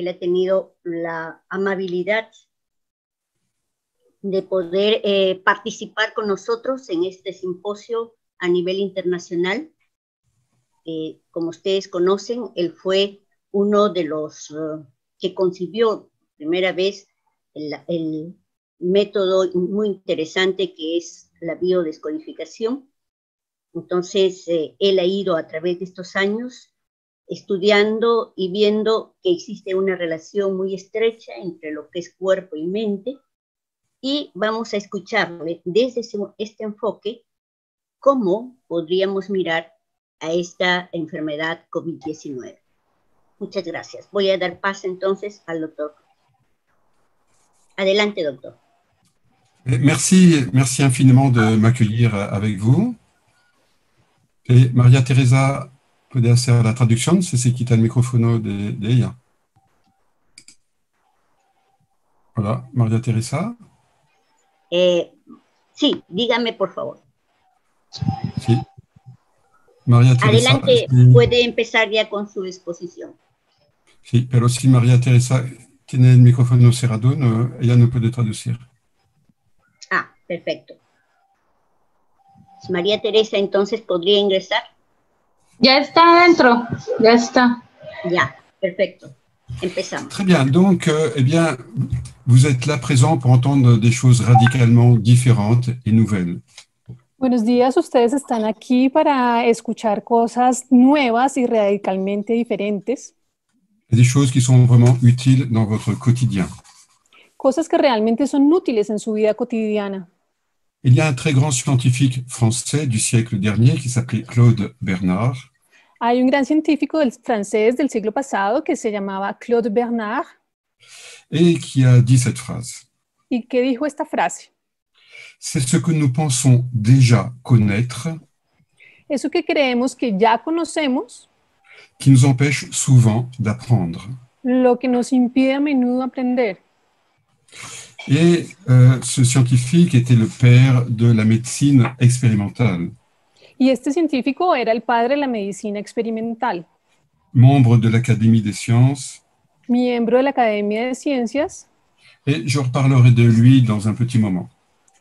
él ha tenido la amabilidad de poder participar con nosotros en este simposio a nivel internacional. Como ustedes conocen, él fue uno de los que concibió primera vez el método muy interesante que es la biodescodificación. Entonces, él ha ido a través de estos años estudiando y viendo que existe una relación muy estrecha entre lo que es cuerpo y mente, y vamos a escucharle desde este enfoque cómo podríamos mirar a esta enfermedad COVID-19. Muchas gracias. Voy a dar paso entonces al doctor. Adelante, doctor. Merci infiniment de m'accueillir avec vous. Et Maria Teresa puede hacer la traducción si se quita el micrófono de ella. Hola, María Teresa. Sí, dígame por favor. Sí. María Teresa. Adelante, puede empezar ya con su exposición. Sí, pero si María Teresa tiene el micrófono cerrado, ella no puede traducir. Ah, perfecto. María Teresa, entonces, ¿podría ingresar? Ya está adentro, ya está. Ya, perfecto. Empezamos. Très bien, donc, eh bien, vous êtes là présent pour entendre des choses radicalement différentes et nouvelles. Buenos días, ustedes están aquí para escuchar cosas nuevas y radicalmente diferentes. Des choses qui sont vraiment utiles dans votre quotidien. Cosas que realmente son útiles en su vida cotidiana. Il y a un très grand scientifique français du siècle dernier qui s'appelait Claude Bernard. Hay un gran científico francés del siglo pasado que se llamaba Claude Bernard. Et qui a dit cette phrase. ¿Y qué dijo esta frase? C'est ce que nous pensons déjà connaître. Eso que creemos que ya conocemos. Qui nous empêche souvent d'apprendre. Lo que nos impide a menudo aprender. Et ce scientifique était le père de la médecine expérimentale. Y este científico era el padre de la medicina experimental. Membre de l'Académie des sciences. Miembro de la Academia de Ciencias. Et je reparlerai de lui dans un petit moment.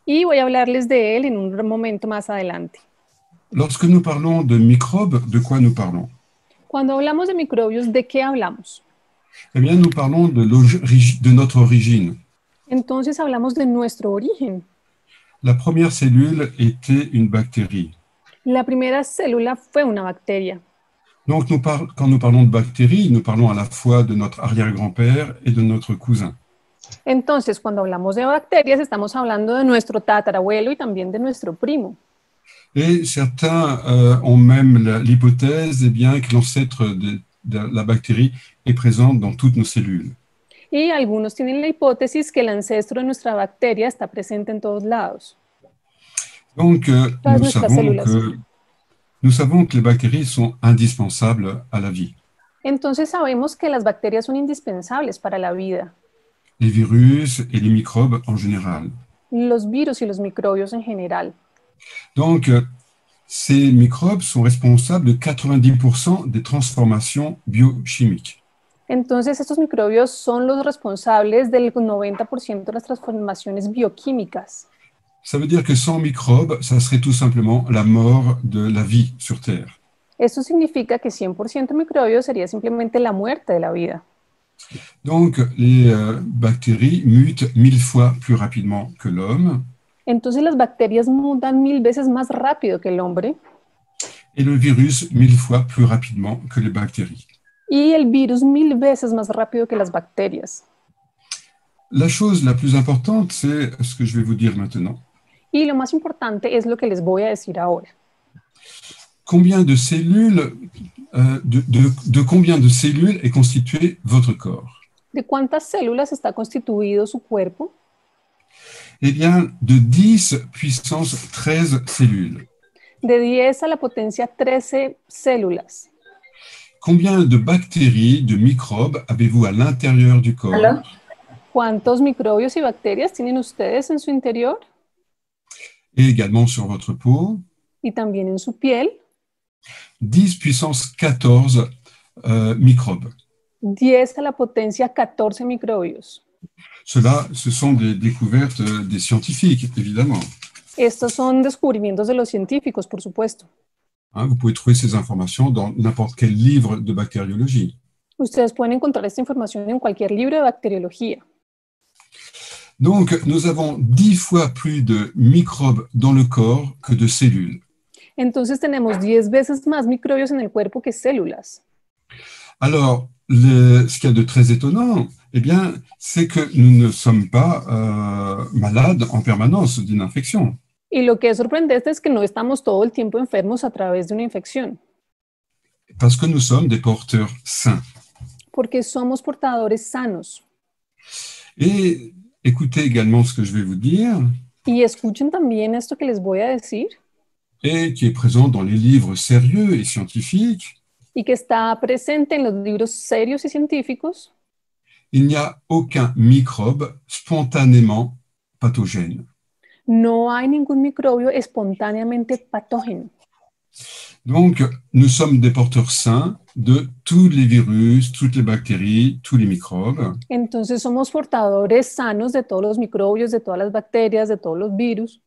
Y voy a hablarles de él en un momento más adelante. Lorsque nous parlons de microbes, de quoi nous parlons? Cuando hablamos de microbios, ¿de qué hablamos? Eh bien, nous parlons de notre origine. Entonces hablamos de nuestro origen. La première cellule était une bactérie. La primera célula fue una bacteria. Donc, quand nous parlons de bactéries, nous parlons à la fois de notre arrière-grand-père et de notre cousin. Entonces, cuando hablamos de bacterias, estamos hablando de nuestro tatarabuelo y también de nuestro primo. Et certains ont même l'hypothèse que l'ancêtre de la bactérie est présent dans toutes nos cellules. Y algunos tienen la hipótesis que el ancestro de nuestra bacteria está presente en todos lados. Donc, nous savons que les bactéries sont indispensables à la vie. Entonces sabemos que las bacterias son indispensables para la vida. Les virus et les microbes en général. Los virus y los microbios en general. Donc, ces microbes sont responsables de 90% des transformations biochimiques. Entonces, estos microbios son los responsables del 90% de las transformaciones bioquímicas. Ça veut dire que sans microbes, ça serait tout simplement la mort de la vie sur Terre. Esto significa que 100% microbios sería simplemente la muerte de la vida. Donc, les bactéries mutent 1000 fois plus rapidement que l'homme. Entonces, las bacterias mutan 1000 veces más rápido que el hombre. Et le virus 1000 fois plus rapidement que les bactéries. Y el virus 1000 veces más rápido que las bacterias. La chose la plus importante, c'est ce que je vais vous dire maintenant. Y lo más importante es lo que les voy a decir ahora. Combien de cellules, de combien de cellules est constitué votre corps? ¿De cuántas células está constituido su cuerpo? Eh bien, de 10 puissance 13 cellules. De 10 a la potencia 13 células. Combien de bactéries, de microbes avez-vous à l'intérieur du corps? ¿Aló? ¿Cuántos microbios y bacterias tienen ustedes en su interior? Et également sur votre peau. Y también en su piel. 10 puissance 14 microbes. 10 a la potencia 14 microbios. Ce sont des découvertes des scientifiques, évidemment. Estos son descubrimientos de los científicos, por supuesto. Hein, vous pouvez trouver ces informations dans n'importe quel livre de bactériologie. Ustedes pueden encontrar esta información en cualquier libro de bacteriología. Donc, nous avons 10 fois plus de microbes dans le corps que de cellules. Entonces tenemos 10 veces más microbios en el cuerpo que células. Alors, ce qu'il y a de très étonnant, eh bien, c'est que nous ne sommes pas malades en permanence d'une infection. Y lo que es sorprendente es que no estamos todo el tiempo enfermos a través de una infección, Parce que nous sommes des porteurs sains. porque somos portadores sanos. Et écoutez également ce que je vais vous dire, Y escuchen también esto que les voy a decir, et qui est présent dans les livres sérieux et scientifiques. y que está presente en los libros serios y científicos. Il n'y a aucun microbe spontanément pathogène. No hay ningún microbio espontáneamente patógeno. Donc, nous sommes des porteurs sains de tous les virus, toutes les bactéries, tous les microbes. Entonces somos portadores sanos de todos los microbios, de todas las bacterias, de todos los virus.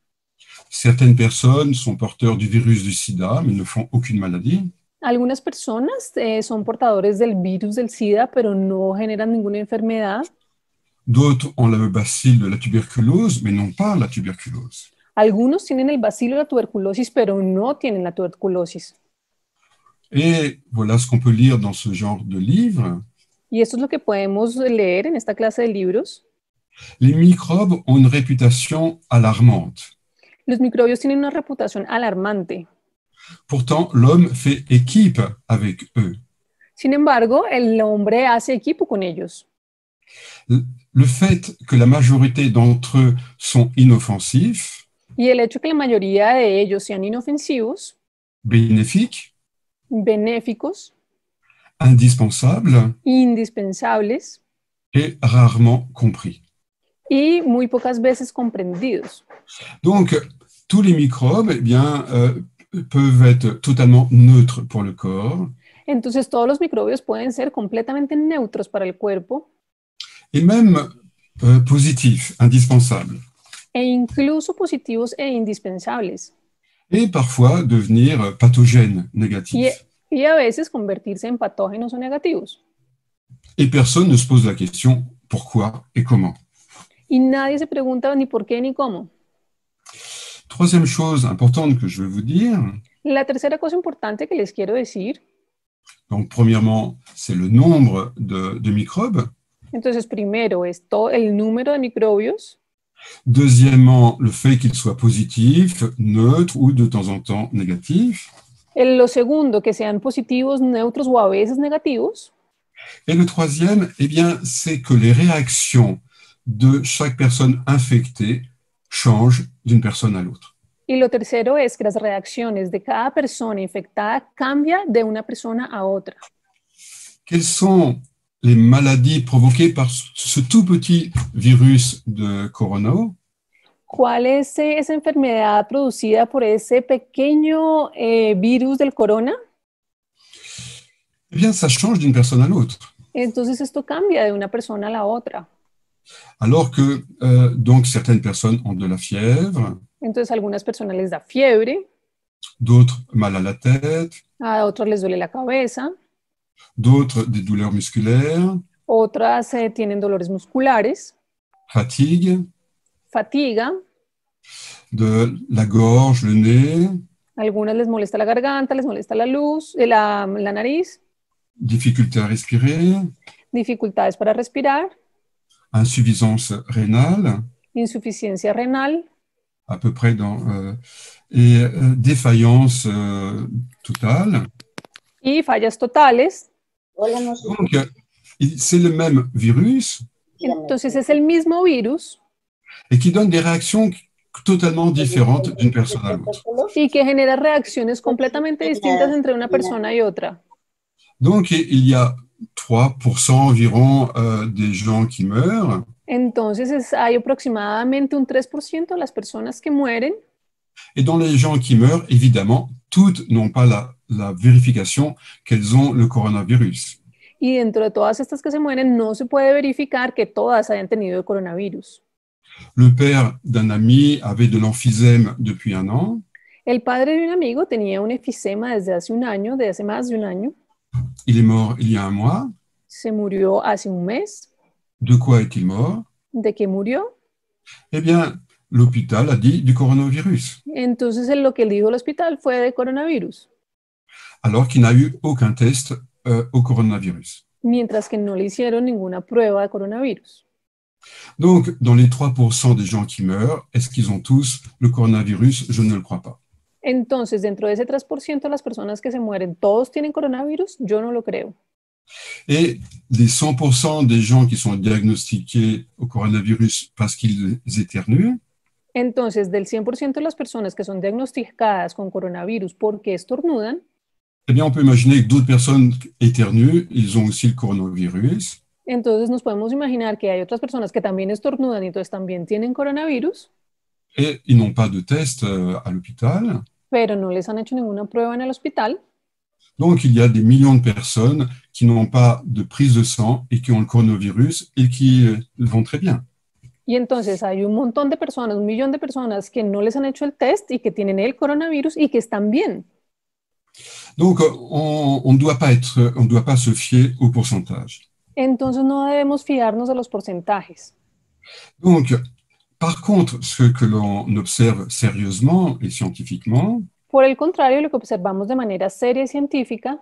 Certaines personnes sont porteurs du virus du sida, mais ne font aucune maladie. Algunas personas son portadores del virus del SIDA, pero no generan ninguna enfermedad. D'autres ont le bacille de la tuberculose, mais n'ont pas la tuberculose. Algunos tienen el bacilo de la tuberculosis, pero no tienen la tuberculosis. Et voilà ce qu'on peut lire dans ce genre de livre. Y esto es lo que podemos leer en esta clase de libros. Les microbes ont une réputation alarmante. Los microbios tienen una reputación alarmante. Pourtant, l'homme fait équipe avec eux. Sin embargo, el hombre hace equipo con ellos. Le fait que la majorité d'entre eux sont inoffensifs, Y el hecho que la mayoría de ellos sean inofensivos, bénéfiques, benéficos, indispensables indispensables et rarement compris. y muy pocas veces comprendidos. Donc, tous les microbes eh bien, peuvent être totalement neutres pour le corps Entonces, todos los microbios pueden ser completamente neutros para el cuerpo et même positifs, indispensables, e incluso positivos e indispensables. et parfois devenir pathogènes, négatifs. Y a veces convertirse en patógenos o negativos. Et personne ne se pose la question pourquoi et comment. Y nadie se pregunta ni por qué ni cómo. Troisième chose importante que je veux vous dire, La tercera cosa importante que les quiero decir, donc premièrement, c'est le nombre de microbes. entonces primero es todo el número de microbios, Deuxièmement, le fait qu'ils soient positifs, neutres ou de temps en temps négatifs. lo segundo que sean positivos, neutros o a veces negativos. Et le troisième, eh bien, c'est que les réactions de chaque personne infectée changent d'une personne à l'autre. Y lo tercero es que las reacciones de cada persona infectada cambian de una persona a otra. Quelles sont les maladies provoquées par ce tout petit virus de corona? ¿Cuál es esa enfermedad producida por ese pequeño virus del corona? Eh bien, ça change d'une personne à l'autre. Entonces esto cambia de una persona a la otra. Alors que, donc, certaines personnes ont de la fièvre, Entonces a algunas personas les da fiebre, d'autres mal à la tête, a otras les duele la cabeza, d'autres des douleurs musculaires, otras tienen dolores musculares, fatigue, fatiga, de la gorge, le nez, algunas les molesta la garganta, les molesta la luz, la nariz, difficulté à respirer, dificultades para respirar, insuffisance rénale, insuficiencia renal à peu près et défaillance totale. y fallas totales. Donc, c'est le même virus Entonces es el mismo virus et qui donne des réactions totalement différentes d'une personne à l'autre. y que genera reacciones completamente distintas entre una persona y otra. Donc, il y a 3% environ des gens qui meurent. Entonces hay aproximadamente un 3% de las personas que mueren. Et dans les gens qui meurent, évidemment, toutes n'ont pas la vérification qu'elles ont le coronavirus. Y dentro de todas estas que se mueren, no se puede verificar que todas hayan tenido el coronavirus. Le père d'un ami avait de l'emphysème depuis 1 an. El padre de un amigo tenía un efisema desde hace un año, desde hace más de un año. Il est mort il y a 1 mois. Se murió hace un mes. De quoi est-il mort? ¿De qué murió? Eh bien, l'hôpital a dit du coronavirus, Entonces lo que él dijo al hospital fue de coronavirus, alors qu'il n'a eu aucun test au coronavirus. mientras que no le hicieron ninguna prueba de coronavirus. Donc, dans les 3% des gens qui meurent, est-ce qu'ils ont tous le coronavirus? Je ne le crois pas. Entonces, dentro de ese 3% de las personas que se mueren, ¿todos tienen coronavirus? Yo no lo creo. Et les 100% des gens qui sont diagnostiqués au coronavirus parce qu'ils éternuent, Entonces, del 100% de las personas que son diagnosticadas con coronavirus porque estornudan, eh bien, on peut imaginer que d'autres personnes éternuent, ils ont aussi le coronavirus. entonces nos podemos imaginar que hay otras personas que también estornudan y entonces también tienen coronavirus, Et ils n'ont pas de test à l'hôpital. pero no les han hecho ninguna prueba en el hospital. Donc, il y a des millions de personnes qui n'ont pas de prise de sang et qui ont le coronavirus et qui vont très bien. Y entonces hay un montón de personas, 1 millón de personas que no les han hecho el test y que tienen el coronavirus y que están bien. Donc, on ne doit pas se fier au pourcentage. Entonces no debemos fiarnos de los porcentajes. Donc, par contre, ce que l'on observe sérieusement et scientifiquement, Por el contrario, lo que observamos de manera seria y científica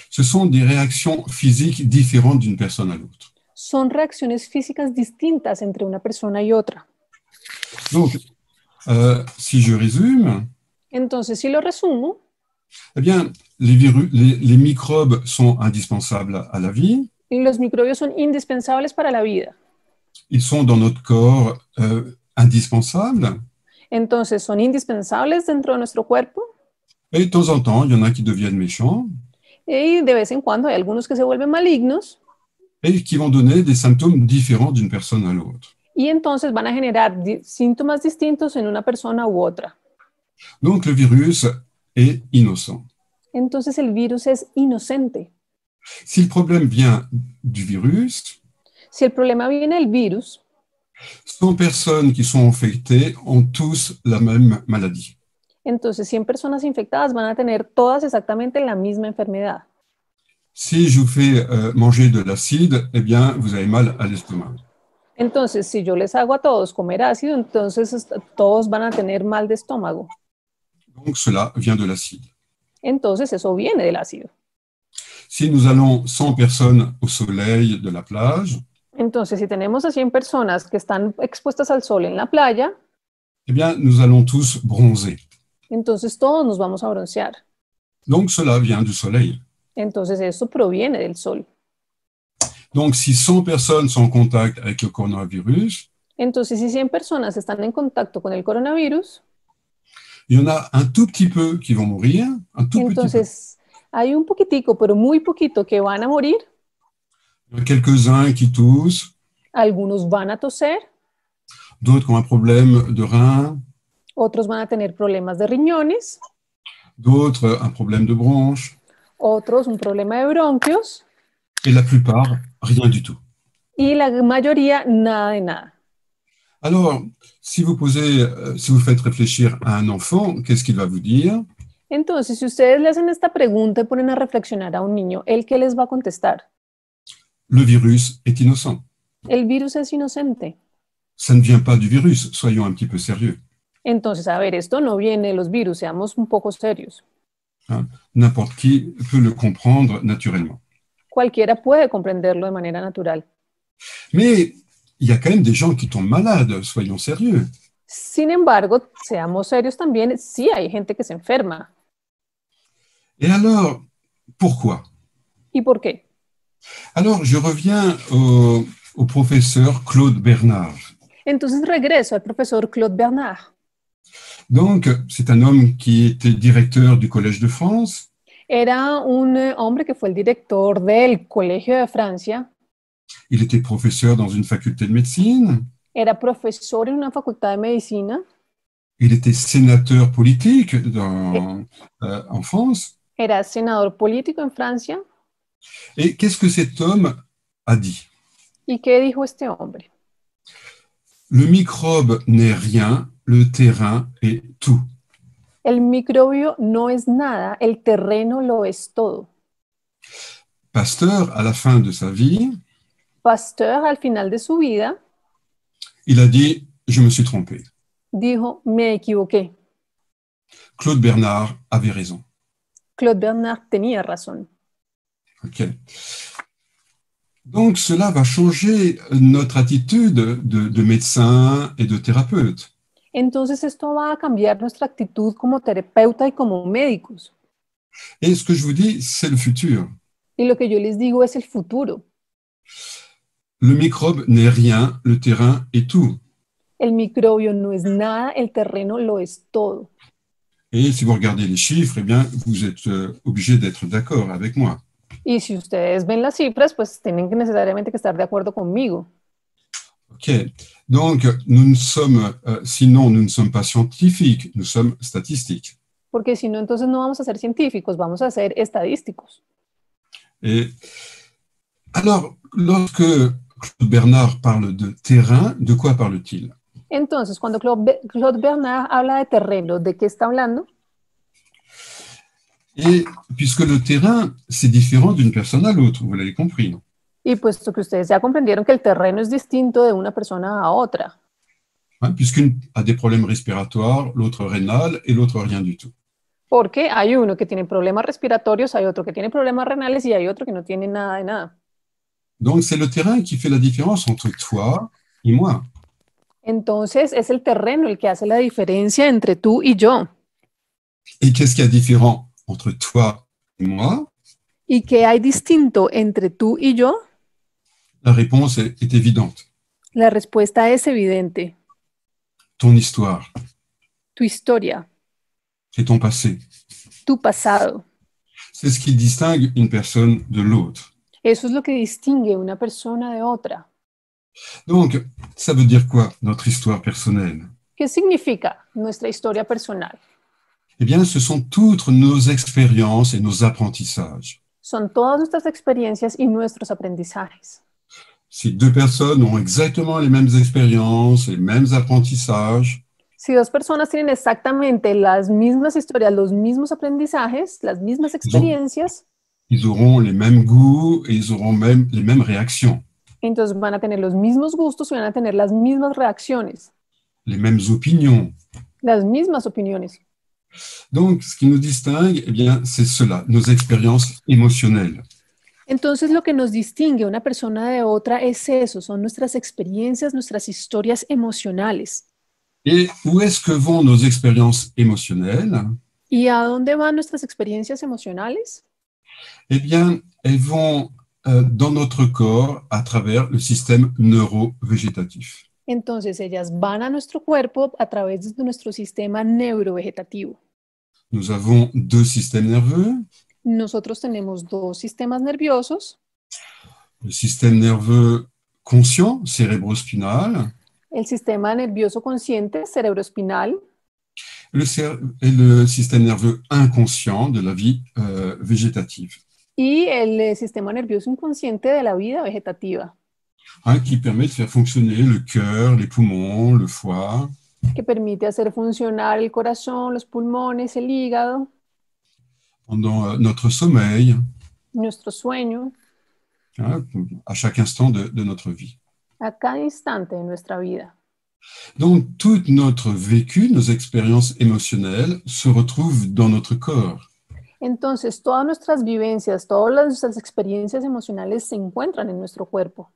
ce sont des réactions physiques différentes d'une personne à l'autre. son reacciones físicas distintas entre una persona y otra. Donc, si je résume, Entonces, si lo resumo, eh bien, les microbes sont indispensables à la vie. los microbios son indispensables para la vida. Ils sont dans notre corps indispensables. Entonces, son indispensables dentro de nuestro cuerpo Et de temps en temps, il y en a qui deviennent méchants y de vez en cuando hay algunos que se vuelven malignos et qui vont donner des symptômes différents d'une personne à l'autre. y entonces van a generar síntomas distintos en una persona u otra. Donc, le virus est innocent. Entonces, el virus es inocente. Si le problème vient du virus, Si el problema viene del virus, 100 personnes qui sont infectées ont tous la même maladie. entonces 100 personas infectadas van a tener todas exactamente la misma enfermedad. Si je vous fais manger de l'acide, eh bien, vous avez mal à l'estomac. Entonces, si yo les hago a todos comer ácido, entonces todos van a tener mal de estómago. Donc, cela vient de l'acide. Entonces, eso viene del ácido. Si nous allons 100 personnes au soleil de la plage, Entonces, si tenemos a 100 personas que están expuestas al sol en la playa, eh bien, nous allons tous bronzer. entonces todos nos vamos a broncear. Donc, cela vient du soleil. Entonces, esto proviene del sol. Donc, si 100 personnes sont en contact avec le coronavirus, Entonces, si 100 personas están en contacto con el coronavirus, il y en a un tout petit peu qui vont mourir, un tout petit peu. entonces hay un poquitico, pero muy poquito que van a morir. Il y en a quelques-uns qui toussent, Algunos van a toser, d'autres qui ont un problème de rein, otros van a tener problemas de riñones, d'autres un problème de bronche, otros un problema de bronquios et la plupart, rien du tout. y la mayoría nada de nada. Alors, si vous faites réfléchir à un enfant, qu'est-ce qu'il va vous dire? Entonces, si ustedes le hacen esta pregunta y ponen a reflexionar a un niño, ¿él qué les va a contestar? Le virus est innocent. El virus es inocente. Ça ne vient pas du virus, soyons un petit peu sérieux. Entonces, a ver, esto no viene de los virus, seamos un poco serios. Hein? N'importe qui peut le comprendre naturellement. Cualquiera puede comprenderlo de manera natural. Mais il y a quand même des gens qui tombent malades, soyons sérieux. Sin embargo, seamos serios también, sí hay gente que se enferma. Et alors, pourquoi? ¿Y por qué? Alors, je reviens au professeur Claude Bernard. Entonces regreso al profesor Claude Bernard. Donc, c'est un homme qui était directeur du Collège de France. Era un hombre que fue el director del Colegio de Francia. Il était professeur dans une faculté de médecine. Era profesor en una facultad de medicina. Il était sénateur politique en France. Era senador político en Francia. Et qu'est-ce que cet homme a dit? ¿Y qué dijo este hombre? Le microbe n'est rien, le terrain est tout. El microbio no es nada, el terreno lo es todo. Pasteur, à la fin de sa vie, Pasteur, al final de su vida, il a dit « Je me suis trompé ». dijo, me equivoqué. Claude Bernard avait raison. Claude Bernard tenía razón. Ok. Donc, cela va changer notre attitude de médecin et de thérapeute. Entonces esto va a cambiar nuestra actitud como terapeuta y como médicos. Et ce que je vous dis, c'est le futur. Y lo que yo les digo es el futuro. Le microbe n'est rien, le terrain est tout. El microbio no es nada, el terreno lo es todo. Et si vous regardez les chiffres, eh bien, vous êtes obligé d'être d'accord avec moi. Y si ustedes ven las cifras, pues tienen que necesariamente que estar de acuerdo conmigo. Ok. Donc, nous ne sommes, sinon, nous ne sommes pas scientifiques, nous sommes statistiques. Porque si no, entonces no vamos a ser científicos, vamos a ser estadísticos. Et alors, lorsque Claude Bernard parle de terrain, de quoi parle-t-il? Entonces, cuando Claude Bernard habla de terreno, ¿de qué está hablando? Et puisque le terrain, c'est différent d'une personne à l'autre, vous l'avez compris, non? Y puesto que ustedes ya comprendieron que el terreno es distinto de una persona a otra, Hein, puisqu'une a des problèmes respiratoires, l'autre rénal et l'autre rien du tout. porque hay uno que tiene problemas respiratorios, hay otro que tiene problemas renales y hay otro que no tiene nada de nada. Donc, c'est le terrain qui fait la différence entre toi et moi. Entonces, es el terreno el que hace la diferencia entre tú y yo. Et qu'est-ce qu'il y a de différent entre toi et moi? ¿Y qué hay distinto entre tú y yo? La réponse est évidente. La respuesta es evidente. Ton histoire, Tu historia, c'est ton passé. tu pasado. C'est ce qui distingue une personne de l'autre. Eso es lo que distingue una persona de otra. Donc, ça veut dire quoi, notre histoire personnelle? ¿Qué significa nuestra historia personal? Eh bien, ce sont toutes nos expériences et nos apprentissages. Son todas nuestras experiencias y nuestros aprendizajes. Si deux personnes ont exactement les mêmes expériences, les mêmes apprentissages, Si dos personas tienen exactamente las mismas historias, los mismos aprendizajes, las mismas experiencias, ils auront les mêmes goûts et ils auront même les mêmes réactions, entonces van a tener los mismos gustos y van a tener las mismas reacciones, les mêmes opinions. las mismas opiniones. Donc, ce qui nous distingue, eh bien, c'est cela, nos expériences émotionnelles. Entonces lo que nos distingue una persona de otra es eso, son nuestras experiencias, nuestras historias emocionales. Et où est-ce que vont nos expériences émotionnelles? ¿Y a dónde van nuestras experiencias emocionales? Eh bien, elles vont dans notre corps à travers le système neurovégétatif. Entonces ellas van a nuestro cuerpo a través de nuestro sistema neurovegetativo. Nous avons deux systèmes nerveux, Nosotros tenemos dos sistemas nerviosos, le système nerveux conscient, cérébrospinal, el sistema nervioso consciente, cerebroespinal, et le système nerveux inconscient de la vie végétative, y el sistema nervioso inconsciente de la vida vegetativa, hein, qui permet de faire fonctionner le cœur, les poumons, le foie, que permite hacer funcionar el corazón, los pulmones, el hígado, pendant notre sommeil, nuestro sueño, hein, à chaque instant de notre vie. a cada instante de nuestra vida. Donc, tout notre vécu, nos expériences émotionnelles se retrouvent dans notre corps. Entonces, todas nuestras vivencias, todas nuestras experiencias emocionales se encuentran en nuestro cuerpo.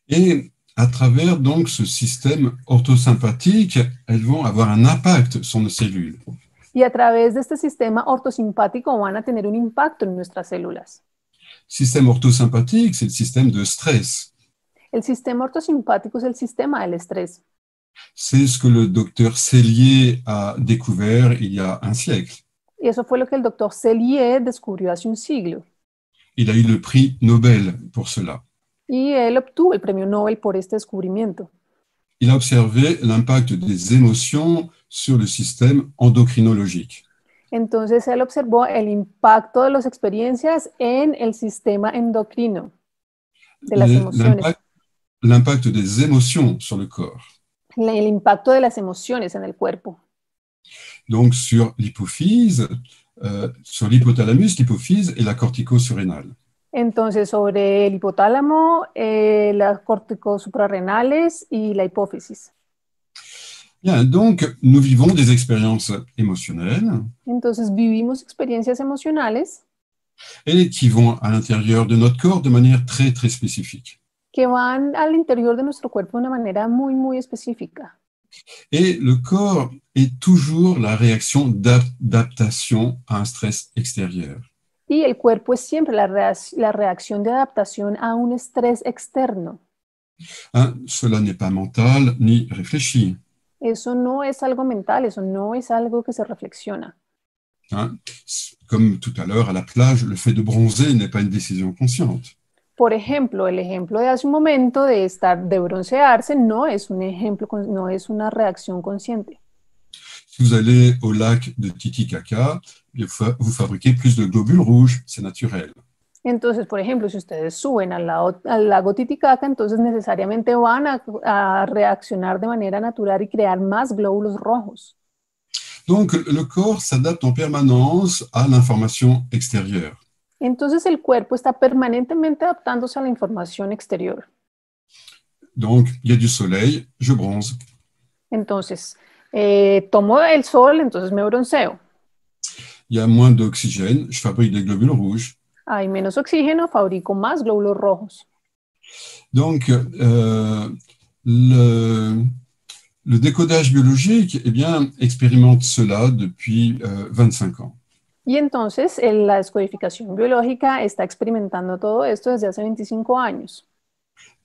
Et à travers donc ce système orthosympathique, elles vont avoir un impact sur nos cellules. Y a través de este sistema ortosimpático van a tener un impacto en nuestras células. Système orthosympathique, c'est le système de stress. El sistema ortosimpático es el sistema del estrés. C'est ce que le docteur Cellier a découvert il y a un siècle. Y eso fue lo que el doctor Cellier descubrió hace un siglo. Il a eu le prix Nobel pour cela. Y él obtuvo el premio Nobel por este descubrimiento. Il a observé l'impact des émotions sur le système endocrinologique. Entonces él observó el impacto de las experiencias en el sistema endocrino, de las emociones, L'impact des émotions sur le corps. el impacto de las emociones en el cuerpo. Donc sur l'hypophyse, sur l'hypothalamus, l'hypophyse et la cortico-surrénale. Entonces, sobre el hipotálamo, las córticos suprarrenales y la hipófisis. Bien, donc nous vivons des expériences émotionnelles Entonces, vivimos experiencias emocionales et qui vont à l'intérieur de notre corps de manière très, très spécifique. que van al interior de nuestro cuerpo de una manera muy, muy específica. Et le corps est toujours la réaction d'adaptation à un stress extérieur. Y el cuerpo es siempre la reacción de adaptación a un estrés externo. Hein, cela n'est pas mental ni réfléchi. Eso no es algo mental, eso no es algo que se reflexiona. Hein, comme tout à l'heure à la plage, le fait de bronzer n'est pas une décision consciente. Por ejemplo, el ejemplo de hace un momento de broncearse no es un ejemplo, no es una reacción consciente. Si vous allez au lac de Titicaca, vous fabriquez plus de globules rouges, c'est naturel. Entonces, por ejemplo, si ustedes suben al lago Titicaca, entonces necesariamente van a reaccionar de manera natural y crear más glóbulos rojos. Donc, le corps s'adapte en permanence à l'information extérieure. Entonces, el cuerpo está permanentemente adaptándose a la información exterior. Donc, il y a du soleil, je bronze. Entonces, tomo el sol, entonces me bronceo. Il y a moins d'oxygène, je fabrique des globules rouges. Hay menos oxígeno, fabrico más glóbulos rojos. Donc, le décodage biologique, eh bien, expérimente cela depuis 25 ans. Y entonces la descodificación biológica está experimentando todo esto desde hace 25 años.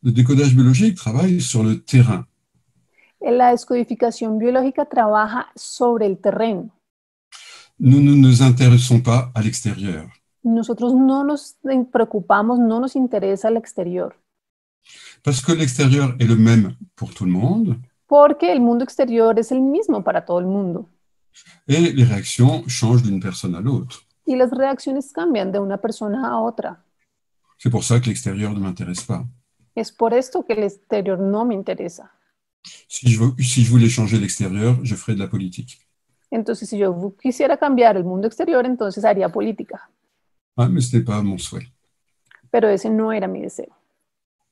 Le décodage biologique travaille sur le terrain. La descodificación biológica trabaja sobre el terreno. Nous ne nous intéressons pas à l'extérieur. Nosotros no nos preocupamos, no nos interesa el exterior. Parce que l'extérieur est le même pour tout le monde. Porque el mundo exterior es el mismo para todo el mundo. Et les réactions changent d'une personne à l'autre. Y las reacciones cambian de una persona a otra. C'est pour ça que l'extérieur ne m'intéresse pas. Es por esto que el exterior no me interesa. Si je voulais changer l'extérieur, je ferais de la politique. Entonces, si yo quisiera cambiar el mundo exterior, entonces haría política. Ah, mais ce n'est pas mon souhait. Pero ese no era mi deseo.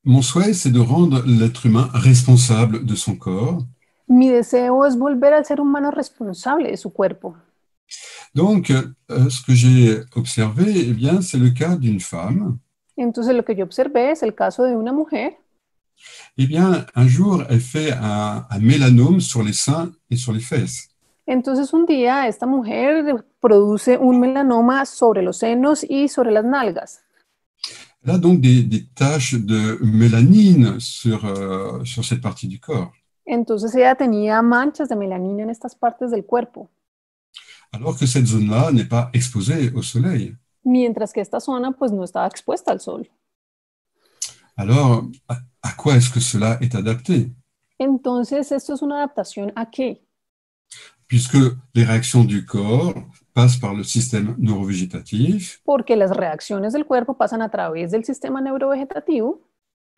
Mon souhait, c'est de rendre l'être humain responsable de son corps. Mi deseo es volver al ser humano responsable de su cuerpo. Donc, ce que j'ai observé, eh bien, c'est le cas d'une femme. Entonces, lo que yo observé es el caso de una mujer. Eh bien, un jour, elle fait un mélanome sur les seins et sur les fesses. Entonces, un día esta mujer produce un melanoma sobre los senos y sobre las nalgas. Elle a donc des taches de mélanine sur cette partie du corps. Entonces, ella tenía manchas de melanina en estas partes del cuerpo. Alors que cette zone-là n'est pas exposée au soleil. Mientras que esta zona, pues, no estaba expuesta al sol. Alors, à quoi est-ce que cela est adapté? Entonces, ¿esto es una adaptación a qué? Puisque les réactions du corps passent par le système neurovégétatif. Porque las reacciones del cuerpo pasan a través del sistema neurovegetativo.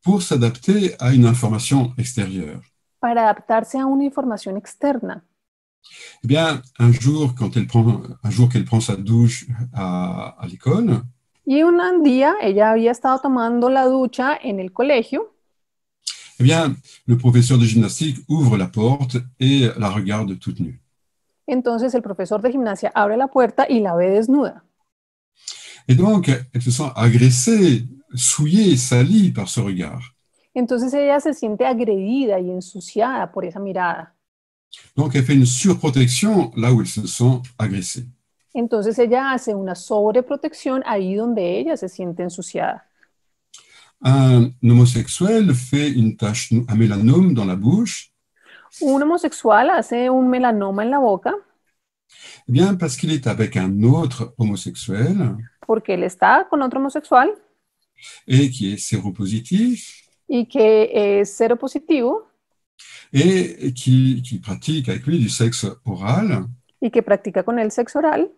Pour s'adapter à une information extérieure. Para adaptarse a una información externa. Eh bien, un jour qu'elle prend sa douche à l'école. Y un día ella había estado tomando la ducha en el colegio. Eh bien, le professeur de gymnastique ouvre la porte et la regarde toute nue. Entonces el profesor de gimnasia abre la puerta y la ve desnuda. Et donc, elle se sent agressée, souillée, salie par ce regard. Entonces ella se siente agredida y ensuciada por esa mirada. Donc, elle fait une surprotection là où elle se sent agressée. Entonces ella hace una sobreprotección ahí donde ella se siente ensuciada. Un homosexuel fait un mélanome dans la bouche. Un homosexual hace un melanoma en la boca. Eh bien, parce qu'il est avec un autre homosexuel. Porque él está con otro homosexual. Et qui est séropositif. Y que es seropositivo. Et qui pratique avec lui du sexe oral. Y que practica con él sexo oral.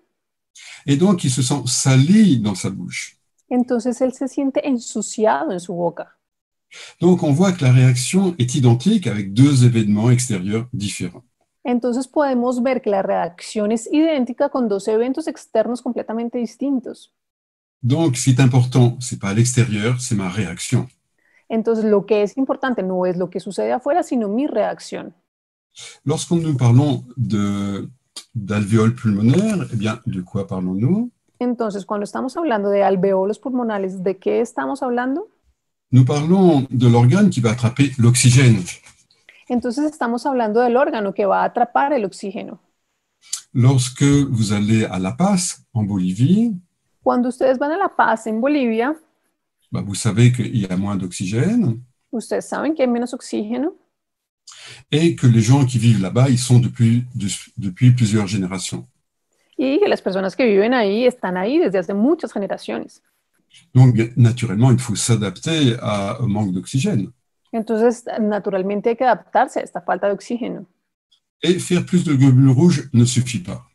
Et donc, il se sent sali dans sa bouche. Entonces él se siente ensuciado en su boca. Donc, on voit que la réaction est identique avec deux événements extérieurs différents. Entonces podemos ver que la reacción es idéntica con dos eventos externos completamente distintos. Donc, ce qui est important, ce n'est pas l'extérieur, c'est ma réaction. Entonces lo que es importante no es lo que sucede afuera, sino mi reacción. Lorsque nous parlons d'alvéoles pulmonaires, eh bien, de quoi parlons-nous? Entonces, cuando estamos hablando de alveolos pulmonares, ¿de qué estamos hablando? Nous parlons de l'organe qui va attraper l'oxygène. Entonces estamos hablando del órgano que va a atrapar el oxígeno. Lorsque vous allez à La Paz, en Bolivie, Cuando ustedes van a La Paz, en Bolivia, bah, vous savez qu'il y a moins d'oxygène ustedes saben que hay menos oxígeno et que les gens qui vivent là-bas, ils sont depuis plusieurs générations. y que las personas que viven ahí están ahí desde hace muchas generaciones. Donc, naturellement, il faut s'adapter au manque d'oxygène. Entonces, naturalmente hay que adaptarse a esta falta de oxígeno. Et faire plus de globules rouges ne suffit pas.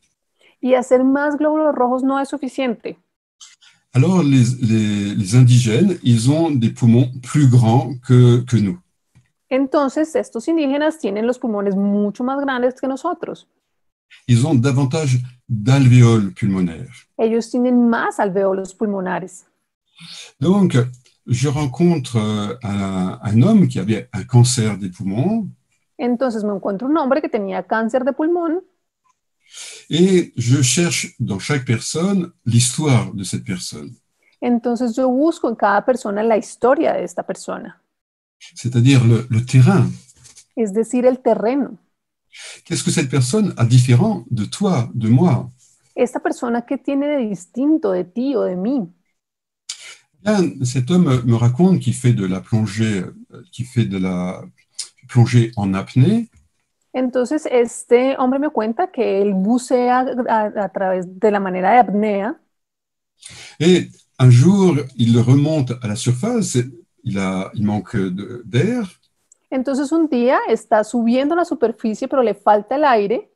Y hacer más glóbulos rojos no es suficiente. Alors, les indigènes, ils ont des poumons plus grands que nous. Entonces, estos indígenas tienen los pulmones mucho más grandes que nosotros. Ils ont davantage d'alvéoles pulmonaires. Ellos tienen más alveolos pulmonares. Donc, je rencontre un homme qui avait un cancer des poumons Entonces me encuentro un hombre que tenía cáncer de pulmón et je cherche dans chaque personne l'histoire de cette personne. entonces yo busco en cada persona la historia de esta persona, C'est-à-dire le terrain. es decir, el terreno. Qu'est-ce que cette personne a différent de toi, de moi? Esta persona que tiene de distinto de ti o de mí. Bien, cet homme me raconte qu'il fait de la plongée en apnée. Entonces este hombre me cuenta que él bucea a través de la manera de apnea Et un jour, il remonte à la surface, il manque d'air, Entonces un día está subiendo a la superficie pero le falta el aire,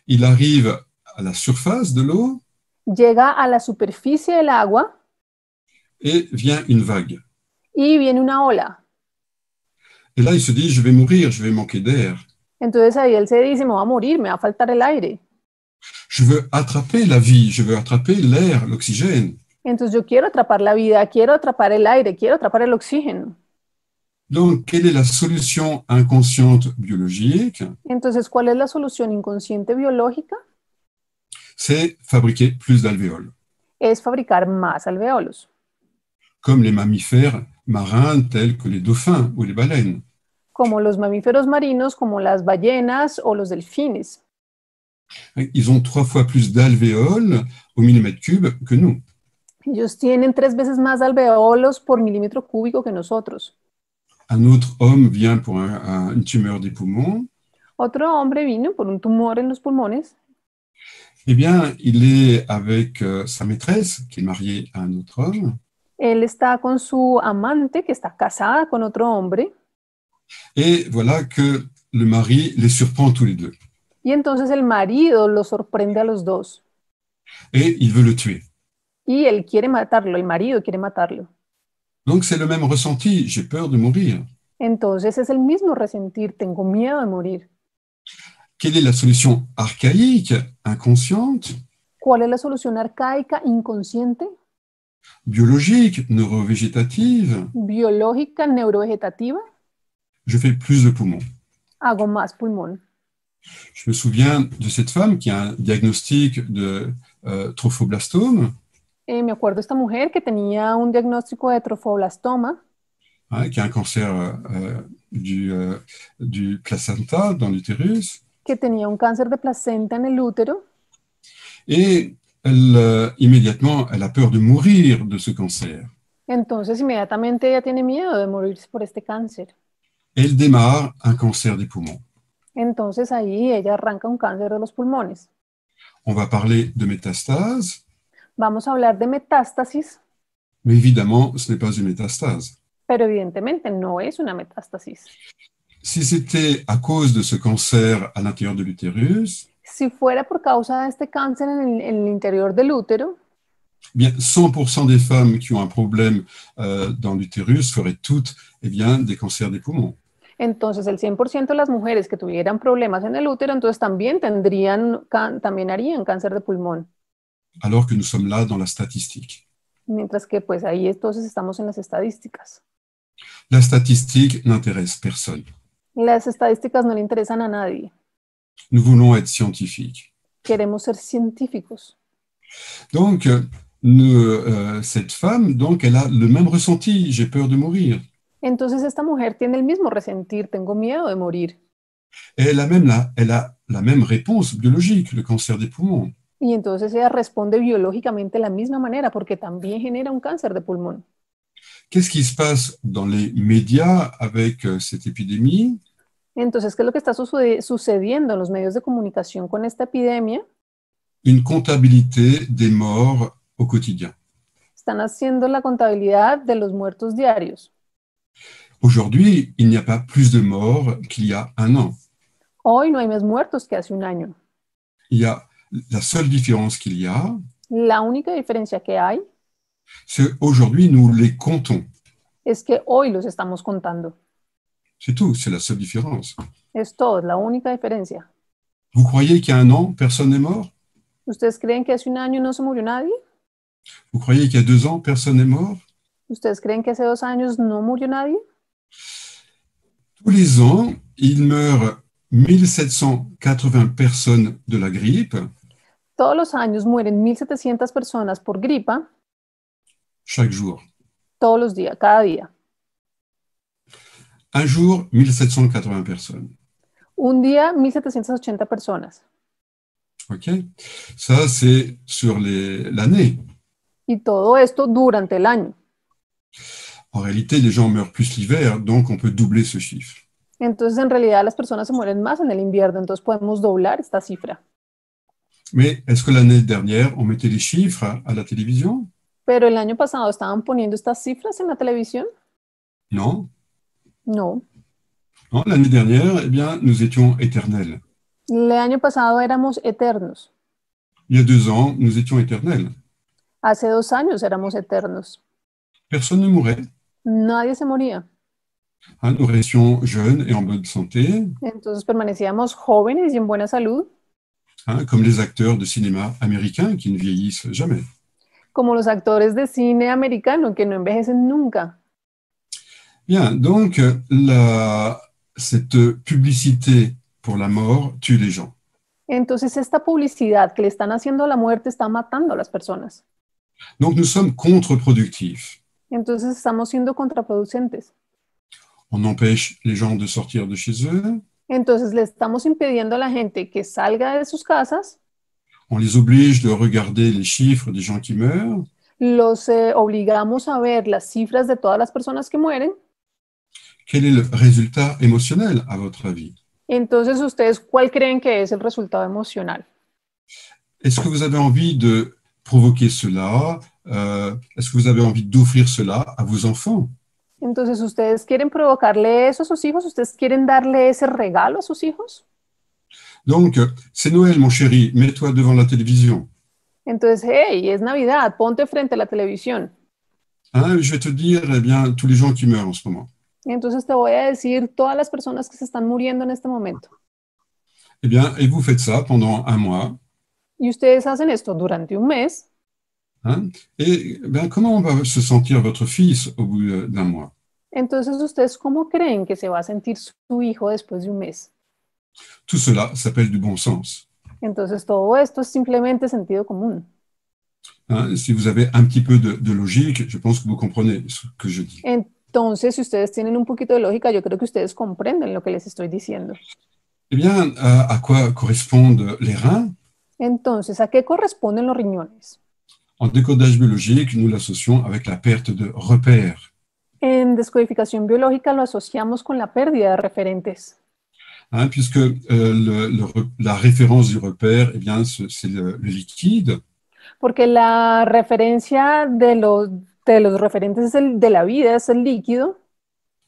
il arrive à la surface de l'eau llega a la superficie del agua et vient une vague. y viene una ola. Et là, il se dit, je vais mourir, je vais manquer d'air. Entonces ahí él se dice, me va a morir, me va a faltar el aire. Je veux attraper la vie, je veux attraper l'air, l'oxygène. Entonces yo quiero atrapar la vida, quiero atrapar el aire, quiero atrapar el oxígeno. Donc, quelle est la solution inconsciente biologique? Entonces, ¿cuál es la solución inconsciente biológica? C'est fabriquer plus d'alvéoles, Es fabricar más alveolos, comme les mammifères marins tels que les dauphins ou les baleines. como los mamíferos marinos, como las ballenas o los delfines. Ils ont 3 fois plus d'alvéoles au millimètre cube que nous. Ellos tienen 3 veces más alveolos por milímetro cúbico que nosotros. Un autre homme vient pour une tumeur des poumons. Otro hombre vino por un tumor en los pulmones. Eh bien, il est avec sa maîtresse, qui est mariée à un autre homme. Él está con su amante, que está casada con otro hombre. Et voilà que le mari les surprend tous les deux. Y entonces el marido los sorprende a los dos. Et il veut le tuer. Y él quiere matarlo, el marido quiere matarlo. Donc, c'est le même ressenti. J'ai peur de mourir. Entonces es el mismo resentir, tengo miedo de morir. Quelle est la solution archaïque, inconsciente, ¿Cuál es la solución arcaica, inconsciente, biologique, neurovégétative? biológica, neurovegetativa? Je fais plus de poumons. Hago más pulmón. Je me souviens de cette femme qui a un diagnostic de trophoblastome, Me acuerdo de esta mujer que tenía un diagnóstico de trofoblastoma, qui a un cancer du placenta dans l'utérus. que tenía un cáncer de placenta en el útero, Et immédiatement, elle a peur de mourir de ce cancer. entonces inmediatamente ella tiene miedo de morirse por este cáncer. Elle démarre un cancer des poumons. Entonces ahí ella arranca un cáncer de los pulmones. On va parler de métastase, Vamos a hablar de metástasis, mais évidemment, ce n'est pas une métastase. pero evidentemente no es una metástasis. Si c'était à cause de ce cancer à l'intérieur de l'utérus, Si fuera por causa de este cáncer en el interior del útero, bien 100% des femmes qui ont un problème dans l'utérus feraient toutes des cancers des poumons. entonces el 100% de las mujeres que tuvieran problemas en el útero, entonces también también harían cáncer de pulmón. Alors que nous sommes là dans la statistique. Mientras que pues ahí entonces estamos en las estadísticas. La statistique n'intéresse personne. Las estadísticas no le interesan a nadie. Nous voulons être scientifiques. Queremos ser científicos. Donc, cette femme, donc, elle a le même ressenti, j'ai peur de mourir. Entonces esta mujer tiene el mismo resentir, tengo miedo de morir. Et elle a la même réponse biologique, le cancer des poumons. Y entonces ella responde biológicamente de la misma manera porque también genera un cáncer de pulmón. Qu'est-ce qui se passe dans les médias avec cette épidémie? Entonces, ¿qué es lo que está sucediendo en los medios de comunicación con esta epidemia? Une comptabilité des morts au quotidien. Están haciendo la contabilidad de los muertos diarios. Aujourd'hui, il n'y a pas plus de morts qu'il y a un an. Hoy no hay más muertos que hace un año. Il y a la seule différence qu'il y a, La única diferencia que hay c'est aujourd'hui nous les comptons. es que hoy los estamos contando. C'est tout, c'est la seule différence. Es todo, es la única diferencia. Vous croyez qu'il y a un an, personne n'est mort? ¿Ustedes creen que hace un año no se murió nadie? Vous croyez qu'il y a 2 ans, personne n'est mort? ¿Ustedes creen que hace 2 años no murió nadie? Tous les ans, il meurt 1780 personnes de la grippe. Todos los años mueren 1.700 personas por gripa, Chaque jour. todos los días, cada día. Un jour, 1780 personnes. Un día, 1.780 personas. OK? Ça, c'est sur l'année. Y todo esto durante el año. En réalité, les gens meurent plus l'hiver, donc on peut doubler ce chiffre. Entonces, en realidad, las personas se mueren más en el invierno, entonces podemos doblar esta cifra. Mais est-ce que l'année dernière, on mettait les chiffres à la télévision? Pero el año pasado estaban poniendo estas cifras en la televisión. Non. No. Non, l'année dernière, nous étions éternels. El año pasado éramos eternos. Il y a 2 ans, nous étions éternels. Hace 2 años éramos eternos. Personne ne mourait. Nadie se moría. Nous restions jeunes et en bonne santé, Entonces permanecíamos jóvenes y en buena salud, comme les acteurs de cinéma américains qui ne vieillissent jamais. como los actores de cine americano que no envejecen nunca. Bien, donc cette publicité pour la mort tue les gens. Entonces esta publicidad que le están haciendo a la muerte está matando a las personas. Donc nous sommes contre-productifs. Entonces estamos siendo contraproducentes. On empêche les gens de sortir de chez eux, Entonces le estamos impidiendo a la gente que salga de sus casas, on les oblige de regarder les chiffres des gens qui meurent. los obligamos a ver las cifras de todas las personas que mueren. Quel est le résultat émotionnel, à votre avis? Entonces, ¿ustedes cuál creen que es el resultado emocional? Est-ce que vous avez envie de provoquer cela? Est-ce que vous avez envie d'offrir cela à vos enfants? Entonces, ¿ustedes quieren provocarle eso a sus hijos? ¿Ustedes quieren darle ese regalo a sus hijos? Donc, c'est Noël, mon chéri, mets-toi devant la télévision. Entonces, hey, es Navidad, ponte frente a la televisión. Je vais te dire, tous les gens qui meurent en ce moment. Entonces te voy a decir todas las personas que se están muriendo en este momento. Et vous faites ça pendant 1 mois. Y ustedes hacen esto durante un mes. Comment va se sentir votre fils au bout d'1 mois? Entonces, ¿ustedes cómo creen que se va a sentir su hijo después de un mes? Tout cela s'appelle du bon sens. Entonces, todo esto es simplemente sentido común. Si vous avez un petit peu de logique, je pense que vous comprenez ce que je dis. Entonces, si ustedes tienen un poquito de lógica, yo creo que ustedes comprenden lo que les estoy diciendo. À quoi correspondent les reins? Entonces, ¿a qué corresponden los riñones? En décodage biologique, nous l'associons avec la perte de repères. En descodificación biológica lo asociamos con la pérdida de referentes. Puisque la référence du repère, c'est le liquide. Porque la referencia de los referentes de la vida es el líquido.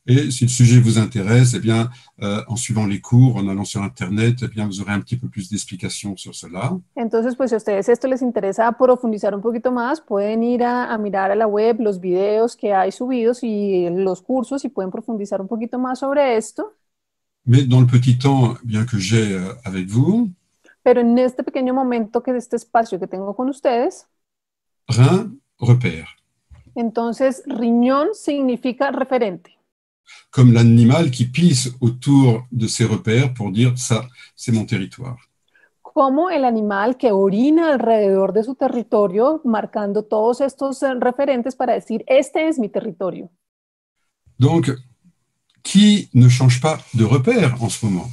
Et si le sujet vous intéresse, eh bien, en suivant les cours, en allant sur Internet, eh bien, vous aurez un petit peu plus d'explications sur cela. Entonces, pues si a ustedes esto les interesa profundizar un poquito más, pueden ir a mirar a la web los videos que hay subidos y los cursos y pueden profundizar un poquito más sobre esto. Mais dans le petit temps bien que j'ai avec vous, Pero en este pequeño momento que este espacio que tengo con ustedes, rein, repère, entonces riñón significa referente. comme l'animal qui pisse autour de ses repères pour dire ça, c'est mon territoire. Como el animal que orina alrededor de su territorio, marcando todos estos referentes para decir, este es mi territorio. Donc, qui ne change pas de repère en ce moment?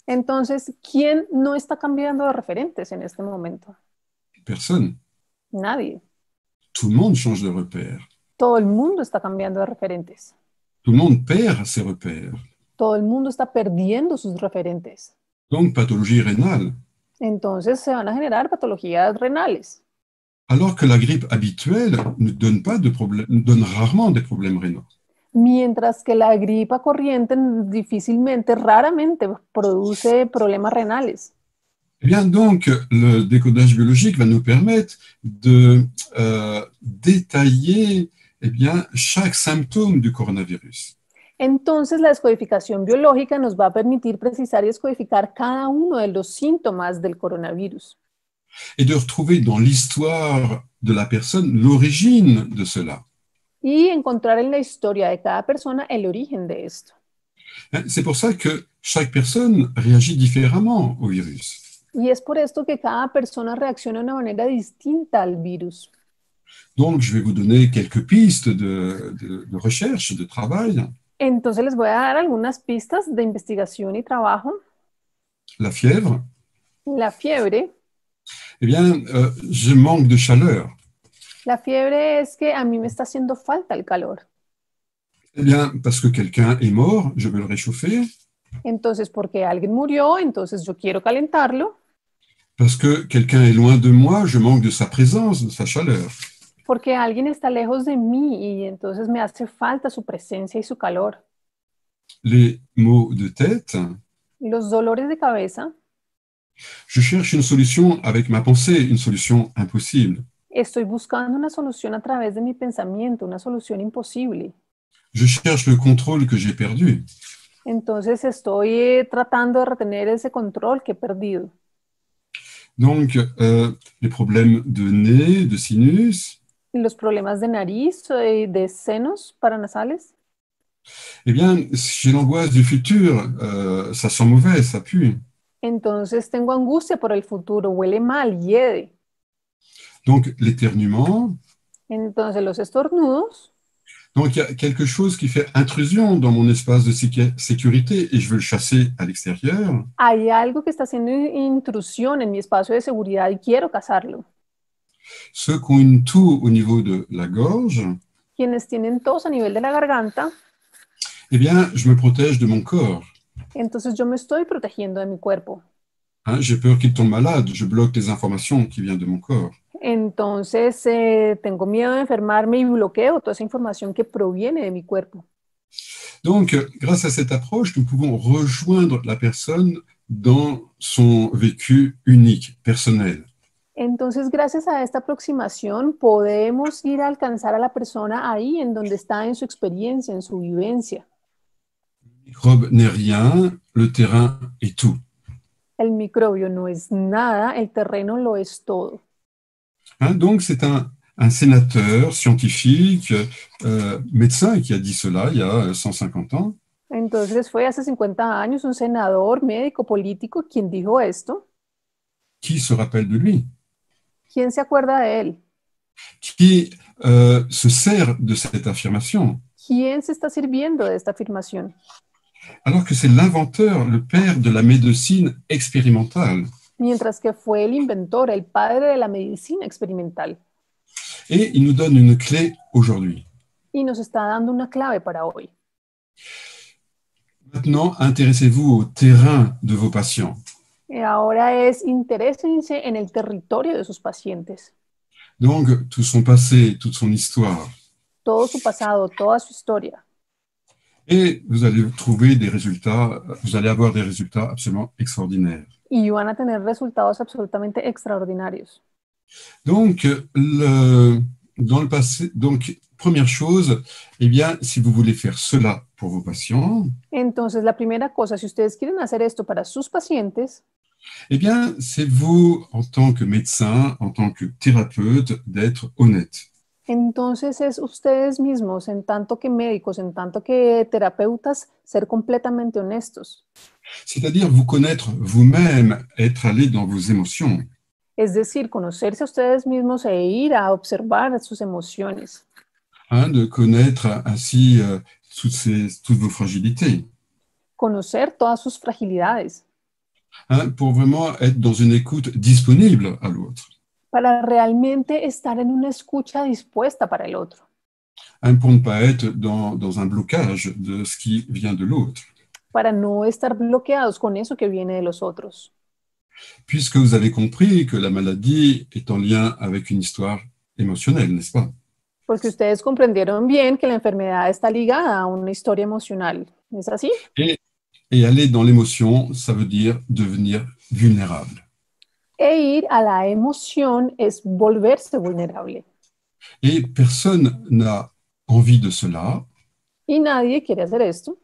Entonces, ¿quién no está cambiando de referentes en este momento? Personne. Nadie. Tout le monde change de repère. Todo el mundo está cambiando de referentes. Tout le monde perd ses repères. Todo el mundo está perdiendo sus referentes. Donc, pathologie rénale. Entonces se van a generar patologías renales. Alors que la grippe habituelle ne donne pas de problème, donne rarement des problèmes rénaux. Mientras que la gripa corriente difícilmente, raramente produce problemas renales. Eh bien, donc, le décodage biologique va nous permettre de détailler eh bien, chaque symptôme du coronavirus. Entonces, la descodificación biológica nos va a permitir precisar y descodificar cada uno de los síntomas del coronavirus. Et de retrouver dans l'histoire de la personne l'origine de cela. Y encontrar en la historia de cada persona el origen de esto. C'est pour ça que chaque personne réagit différemment au virus. Y es por esto que cada persona reacciona de una manera distinta al virus. Donc, je vais vous donner quelques pistes de recherche, de travail. Entonces les voy a dar algunas pistas de investigación y trabajo. La fièvre. La fiebre. Eh bien, je manque de chaleur. La fiebre es que a mí me está haciendo falta el calor. Eh bien, parce que quelqu'un est mort, je veux le réchauffer. Entonces, porque alguien murió, entonces yo quiero calentarlo. Parce que quelqu'un est loin de moi, je manque de sa présence, de sa chaleur. Porque alguien está lejos de mí y entonces me hace falta su presencia y su calor. Les maux de tête. Los dolores de cabeza. Je cherche une solution avec ma pensée, une solution impossible. Estoy buscando una solución a través de mi pensamiento, una solución imposible. Je cherche le contrôle que j'ai perdu. Entonces estoy tratando de retener ese control que he perdido. Donc, les problèmes de nez, de sinus. Los problemas de nariz, de senos paranasales. Eh bien, j'ai l'angoisse du futur. Ça sent mauvais, ça pue. Entonces tengo angustia por el futuro, huele mal, hiede. Donc, l'éternuement. Entonces los estornudos. Donc, il y a quelque chose qui fait intrusion dans mon espace de sécurité et je veux le chasser à l'extérieur. Hay algo que está haciendo intrusión en mi espacio de seguridad y quiero cazarlo. Ceux qui ont une toux au niveau de la gorge. Quienes tienen tos a nivel de la garganta. Eh bien, je me protège de mon corps. Entonces yo me estoy protegiendo de mi cuerpo. J'ai peur qu'il tombe malade, je bloque les informations qui viennent de mon corps. Entonces tengo miedo de enfermarme y bloqueo toda esa información que proviene de mi cuerpo. Donc, grâce à cette approche, nous pouvons rejoindre la personne dans son vécu unique, personnel. Entonces, gracias a esta aproximación, podemos ir a alcanzar a la persona ahí en donde está en su experiencia, en su vivencia. Le microbe n'est rien, le terrain est tout. El microbio no es nada, el terreno lo es todo. Donc, c'est un sénateur scientifique, médecin qui a dit cela il y a 150 ans. Entonces, fue hace 50 años un senador, médico, político, quien dijo esto. Qui se rappelle de lui? ¿Quién se acuerda de él? Qui se sert de cette affirmation? ¿Quién se está sirviendo de esta afirmación? Alors que c'est l'inventeur, le père de la médecine expérimentale. Mientras que fue el inventor, el padre de la medicina experimental. Et il nous donne une clé aujourd'hui. Y nos está dando una clave para hoy. Maintenant, intéressez-vous au terrain de vos patients. Ahora es interésense en el territorio de sus pacientes. Donc, tout son passé, toute son histoire. Todo su pasado, toda su historia. Et vous allez trouver des résultats, vous allez avoir des résultats absolument extraordinaires. Y van a tener resultados absolutamente extraordinarios. Donc, dans le passé, donc, première chose, eh bien, si vous voulez faire cela pour vos patients, Entonces, la primera cosa, si ustedes quieren hacer esto para sus pacientes, eh bien, c'est vous, en tant que médecin, en tant que thérapeute, d'être honnête. entonces es ustedes mismos, en tanto que médicos, en tanto que terapeutas, ser completamente honestos. C'est-à-dire vous connaître vous-même, être allé dans vos émotions. Es decir, conocerse a ustedes mismos e ir a observar sus emociones. De connaître ainsi toutes vos fragilités. Conocer todas sus fragilidades. Pour vraiment être dans une écoute disponible à l'autre. Para realmente estar en una escucha dispuesta para el otro. Pour ne pas être dans un blocage de ce qui vient de l'autre. Para no estar bloqueados con eso que viene de los otros. Puisque vous avez compris que la maladie est en lien avec une histoire émotionnelle, n'est-ce pas? Porque ustedes comprendieron bien que la enfermedad está ligada a una historia emocional. ¿Es así? Et aller dans l'émotion, ça veut dire devenir vulnérable. E ir a la emoción es volverse vulnerable. Et personne n'a envie de cela. Y nadie quiere hacer esto.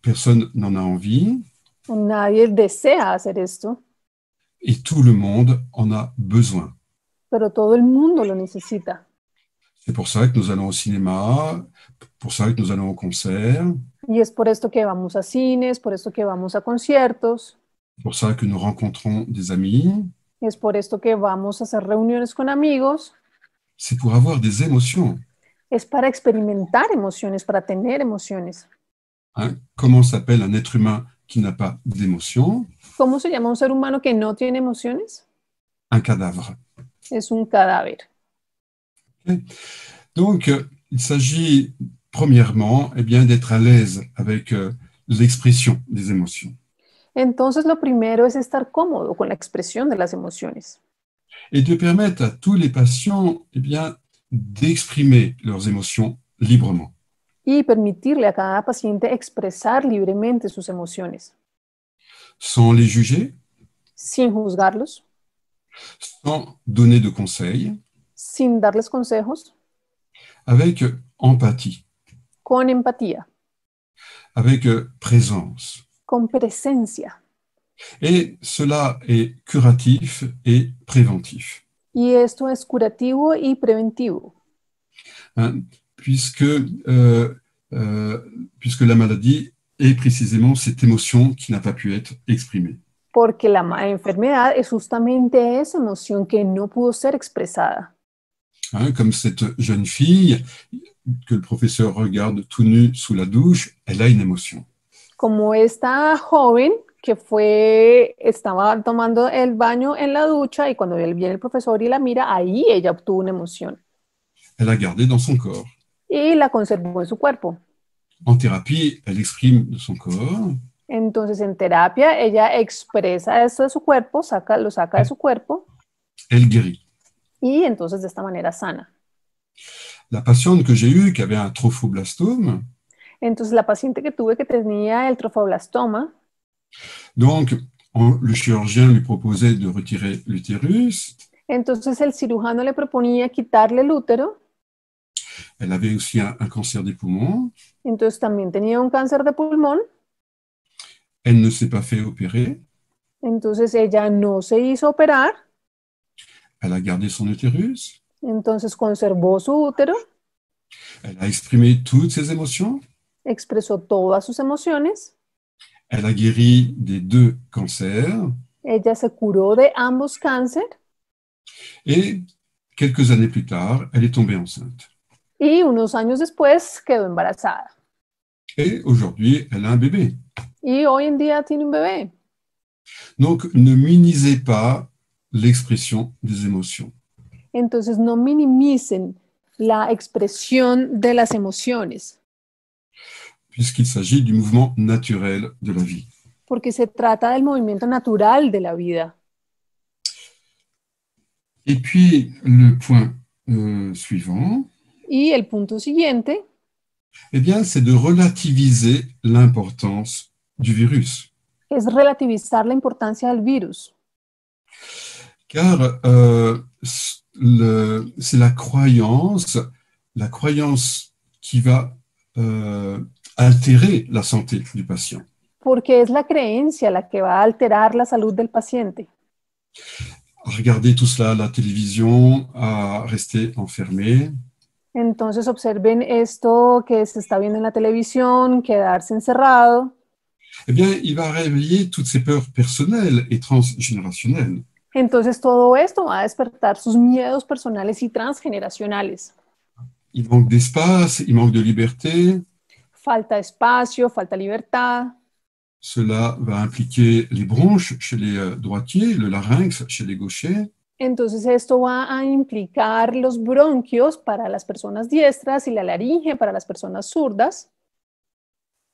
Personne n'en a envie. Nadie desea hacer esto. Et tout le monde en a besoin. Pero todo el mundo lo necesita. C'est pour ça que nous allons au cinéma, pour ça que nous allons au concert. Y es por esto que vamos a cines, por esto que vamos a conciertos. C'est pour ça que nous rencontrons des amis. Es por esto que vamos a hacer reuniones con amigos. C'est pour avoir des émotions. Es para experimentar emociones, para tener emociones. Comment s'appelle un être humain qui n'a pas d'émotions? ¿Cómo se llama un ser humano que no tiene emociones? Un cadavre. Es un cadáver. Okay. Donc, il s'agit premièrement eh bien, d'être à l'aise avec l'expression des émotions. Entonces, lo primero es estar cómodo con la expresión de las emociones. Et de permettre à tous les patients eh bien, d'exprimer leurs émotions librement. Y permitirle a cada paciente expresar libremente sus emociones. Sans les juger, sin juzgarlos, sans donner de conseils, sin darles consejos, avec empathie, con empatía, avec présence. con presencia. Et cela est curatif et préventif. Y esto es curativo y preventivo. Puisque la maladie est précisément cette émotion qui n'a pas pu être exprimée. Porque la enfermedad es justamente esa emoción que no pudo ser expresada. Comme cette jeune fille que le professeur regarde tout nu sous la douche, elle a une émotion. Como esta joven que estaba tomando el baño en la ducha y cuando viene el profesor y la mira, ahí ella obtuvo una emoción. Elle l'a gardée dans son corps. Y la conservó en su cuerpo. En thérapie, elle exprime de son corps. Entonces, en terapia, ella expresa esto de su cuerpo, lo saca de su cuerpo. Elle guérit. Y entonces, de esta manera, sana. La patiente que j'ai eue, qui avait un trophoblastome. Entonces, la paciente que tuve que tenía el trofoblastoma. Donc, le chirurgien lui proposait de retirer l'utérus. Entonces, el cirujano le proponía quitarle el útero. Elle avait aussi un cancer des poumons. Entonces, también tenía un cáncer de pulmón. Elle ne s'est pas fait opérer. Entonces, ella no se hizo operar. Elle a gardé son utérus. Entonces, conservó su útero. Elle a exprimé toutes ses émotions. Expresó todas sus emociones. Elle a guéri des 2 cancers. Ella se curó de ambos cánceres. Et quelques années plus tard, elle est tombée enceinte. Y unos años después quedó embarazada. Et aujourd'hui, elle a un bébé. Y hoy en día tiene un bebé. Donc, ne minimisez pas l'expression des émotions. Entonces, no minimicen la expresión de las emociones. Puisqu'il s'agit du mouvement naturel de la vie. Porque se trata del movimiento natural de la vida. Et puis, le point suivant. Y el punto siguiente. Eh bien, c'est de relativiser l'importance du virus. Es relativizar la importancia del virus. Car c'est la croyance qui va altérer la santé du patient. Porque es la creencia la que va a alterar la salud del paciente. À regarder tout cela à la télévision, à rester enfermé. Entonces observen esto que se está viendo en la televisión, quedarse encerrado. Eh bien, il va réveiller toutes ces peurs personnelles et transgénérationnelles. Entonces todo esto va a despertar sus miedos personales y transgeneracionales. Il manque d'espace, il manque de liberté. Falta espacio, falta libertad. Cela va impliquer les bronches chez les droitiers, le larynx chez les gauchers. Entonces esto va a implicar los bronquios para las personas diestras y la laringe para las personas zurdas.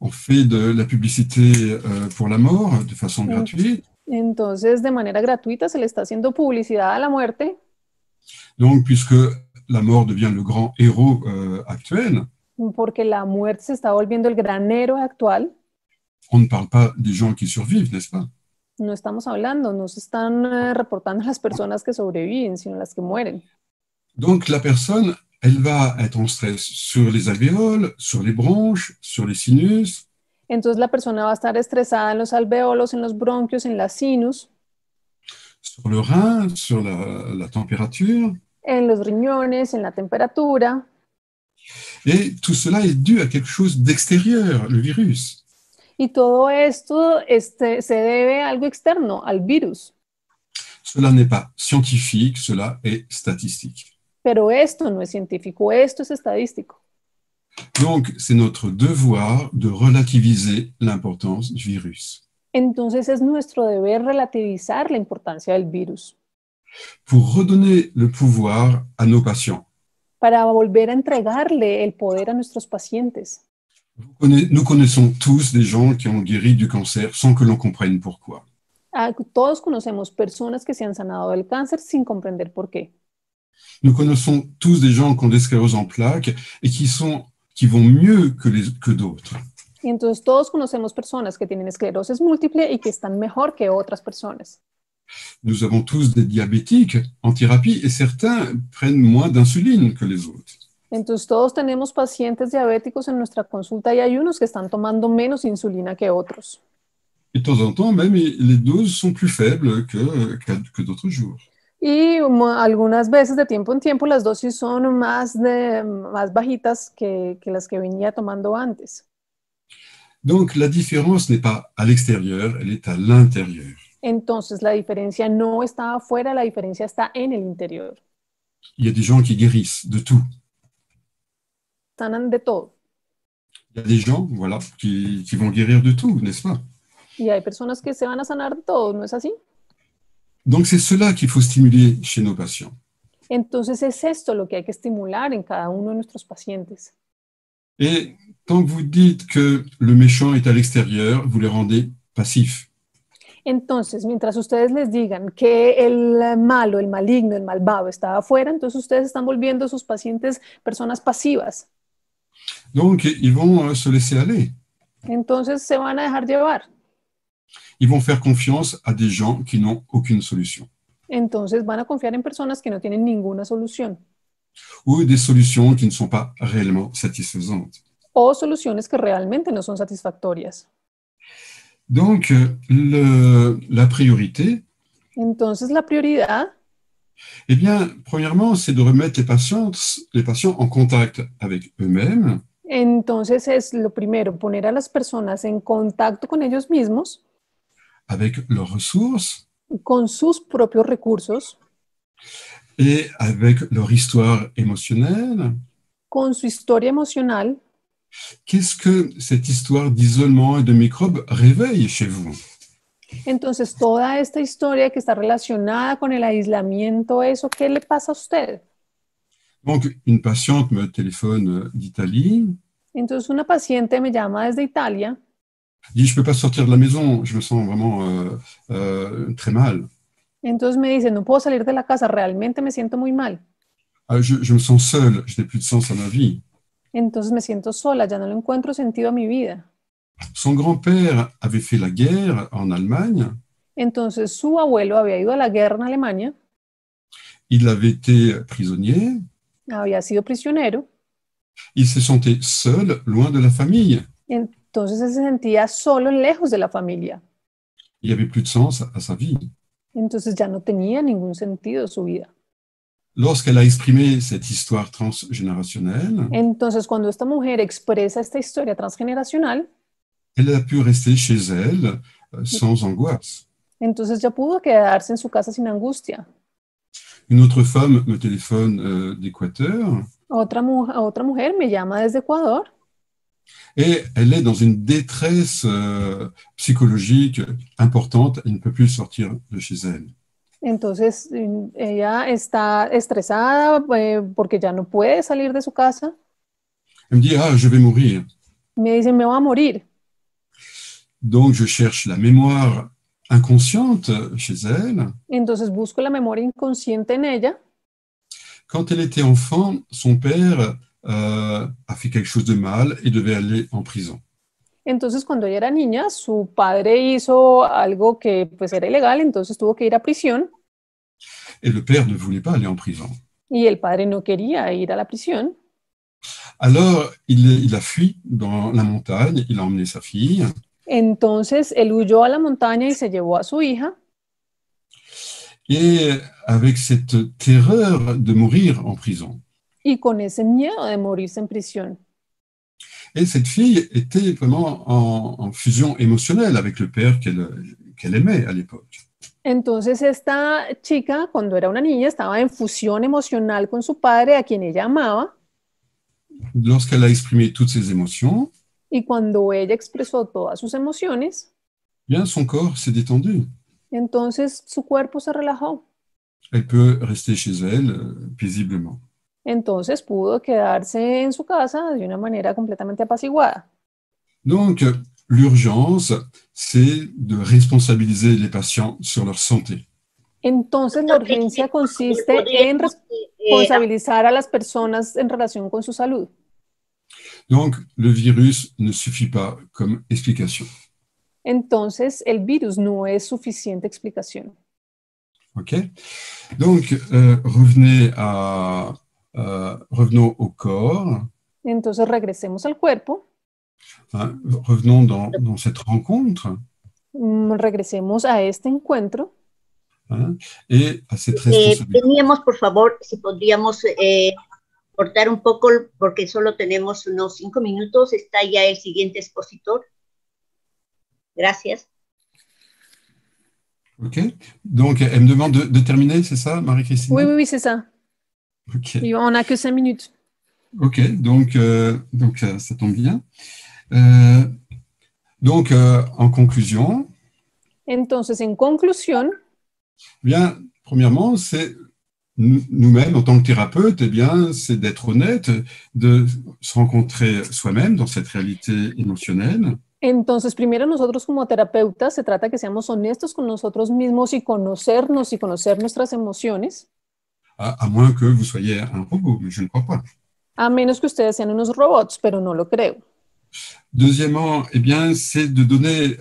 On fait de la publicité pour la mort de façon gratuite. Entonces, de manera gratuita se le está haciendo publicidad a la muerte. Donc, puisque la mort devient le grand héros actuel, Porque la muerte se está volviendo el gran héroe actual. on ne parle pas des gens qui survivent, n'est-ce pas? No estamos hablando, no se están reportando las personas que sobreviven, sino las que mueren. Donc, la personne, elle va être en stress sur les alvéoles, sur les bronches, sur les sinus. Entonces la persona va a estar estresada en los alvéolos, en los bronquios, en la sinus, Sur le rein, sur la température. en los riñones, en la temperatura. Et tout cela est dû à quelque chose d'extérieur, le virus. Y todo esto se debe a algo externo, al virus. Cela n'est pas scientifique, cela est statistique. Pero esto no es científico, esto es estadístico. Donc, c'est notre devoir de relativiser l'importance du virus. Entonces es nuestro deber relativizar la importancia del virus Pour redonner le pouvoir à nos patients. para volver a entregarle el poder a nuestros pacientes. Nous connaissons tous des gens qui ont guéri du cancer sans que l'on comprenne pourquoi. Todos conocemos personas que se han sanado del cáncer sin comprender por qué. Nous connaissons tous des gens qui ont des scléroses en plaques et qui vont mieux que d'autres. Y entonces todos conocemos personas que tienen esclerosis múltiple y que están mejor que otras personas. Nous avons tous des diabétiques en thérapie et certains prennent moins d'insuline que les autres. Entonces todos tenemos pacientes diabéticos en nuestra consulta y hay unos que están tomando menos insulina que otros. Et de temps en temps, même, les doses sont plus faibles que d'autres jours. Y algunas veces de tiempo en tiempo las dosis son más bajitas que las que venía tomando antes. Donc la différence n'est pas à l'extérieur, elle est à l'intérieur. Entonces la diferencia no está afuera, la diferencia está en el interior. Il y a des gens qui guérissent de tout. Sanan de todo. Il y a des gens, voilà, qui vont guérir de tout, n'est-ce pas? Y hay personas que se van a sanar de todo, ¿no es así? Donc c'est cela qu'il faut stimuler chez nos patients. Entonces es esto lo que hay que estimular en cada uno de nuestros pacientes. Et tant que vous dites que le méchant est à l'extérieur, vous les rendez passifs. Entonces, mientras ustedes les digan que el malo, el maligno, el malvado está afuera, entonces ustedes están volviendo a sus pacientes personas pasivas. Donc ils vont se laisser aller. Entonces se van a dejar llevar. Ils vont faire confiance à des gens qui n'ont aucune solution. Entonces van a confiar en personas que no tienen ninguna solución. Ou des solutions qui ne sont pas réellement satisfaisantes. O soluciones que realmente no son satisfactorias. Donc, la priorité, Entonces la prioridad, eh bien, premièrement, c'est de remettre les patients en contact avec eux-mêmes, entonces es lo primero, poner a las personas en contacto con ellos mismos, avec leurs ressources con sus propios recursos, et avec leur histoire émotionnelle. con su historia emocional. Qu'est-ce que cette histoire d'isolement et de microbes réveille chez vous? Entonces, toda esta historia que está relacionada con el aislamiento, ¿eso qué le pasa a usted? Donc, une patiente me téléphone d'Italie, Entonces, una paciente me llama desde Italia, dit « Je ne peux pas sortir de la maison, je me sens vraiment très mal. entonces me dice, no puedo salir de la casa, realmente me siento muy mal. Je me sens seule, je n'ai plus de sens à ma vie. Entonces me siento sola, ya no le encuentro sentido a mi vida. Son grand-père avait fait la guerre en Allemagne. Entonces su abuelo había ido a la guerra en Alemania, Il avait été prisonnier. había sido prisionero, Il se sentait seul, loin de la famille. entonces él se sentía solo, lejos de la familia. Il n'y avait plus de sens à sa vie. Entonces ya no tenía ningún sentido su vida. Lorsqu'elle a exprimé cette histoire transgénérationnelle, Entonces cuando esta mujer expresa esta historia transgeneracional, elle a pu rester chez elle sans angoisse. entonces ya pudo quedarse en su casa sin angustia. Une autre femme me téléphone d'Équateur Otra mujer me llama desde Ecuador et elle est dans une détresse psychologique importante. Elle ne peut plus sortir de chez elle. Entonces, ella está estresada porque ya no puede salir de su casa. Elle me dit, ah, je vais mourir. Me dice, me voy a morir. Donc, je cherche la mémoire inconsciente chez elle. Entonces, busco la memoria inconsciente en ella. Quand elle était enfant, son père a fait quelque chose de mal et devait aller en prison. Entonces, cuando ella era niña, su padre hizo algo que pues era ilegal, entonces tuvo que ir a prisión. Et le père ne voulait pas aller en prison. Y el padre no quería ir a la prisión. Alors, il a fui dans la montagne, il a emmené sa fille. Entonces, él huyó a la montaña y se llevó a su hija. Et avec cette terreur de mourir en prison. Y con ese miedo de morirse en prisión. Et cette fille était vraiment en fusion émotionnelle avec le père qu'elle aimait à l'époque. Entonces esta chica, cuando era una niña, estaba en fusión emocional con su padre, a quien ella amaba. Lorsqu'elle a exprimé toutes ses émotions, Y cuando ella expresó todas sus emociones, bien, son corps s'est détendu. entonces su cuerpo se relajó. Elle peut rester chez elle paisiblement. Entonces pudo quedarse en su casa de una manera completamente apaciguada. Donc, l'urgence, c'est de responsabiliser les patients sur leur santé. Entonces la urgencia consiste en responsabilizar a las personas en relación con su salud. Donc, le virus ne suffit pas comme explication. Entonces el virus no es suficiente explicación. OK? Donc, revenons au corps. Entonces regresemos al cuerpo. Hein, revenons dans cette rencontre. Regresemos a este encuentro. Hein, et à cette responsabilité. Teníamos, por favor, si podríamos cortar un poco, porque solo tenemos unos 5 minutos. Está ya el siguiente expositor. Gracias. OK. Donc, elle me demande de terminer, c'est ça, Marie-Christine? Oui, c'est ça. OK. On n'a que 5 minutes. OK, donc ça tombe bien. Donc, en conclusion. Entonces, en conclusión. Bien, premièrement, c'est nous-mêmes, en tant que thérapeute, eh bien, c'est d'être honnête, de se rencontrer soi-même dans cette réalité émotionnelle. Entonces, primero nosotros como terapeutas, se trata que seamos honestos con nosotros mismos y conocer nuestras emociones. À moins que vous soyez un robot, mais je ne crois pas. A menos que ustedes sean unos robots, pero no lo creo. Deuxièmement, eh bien, c'est de donner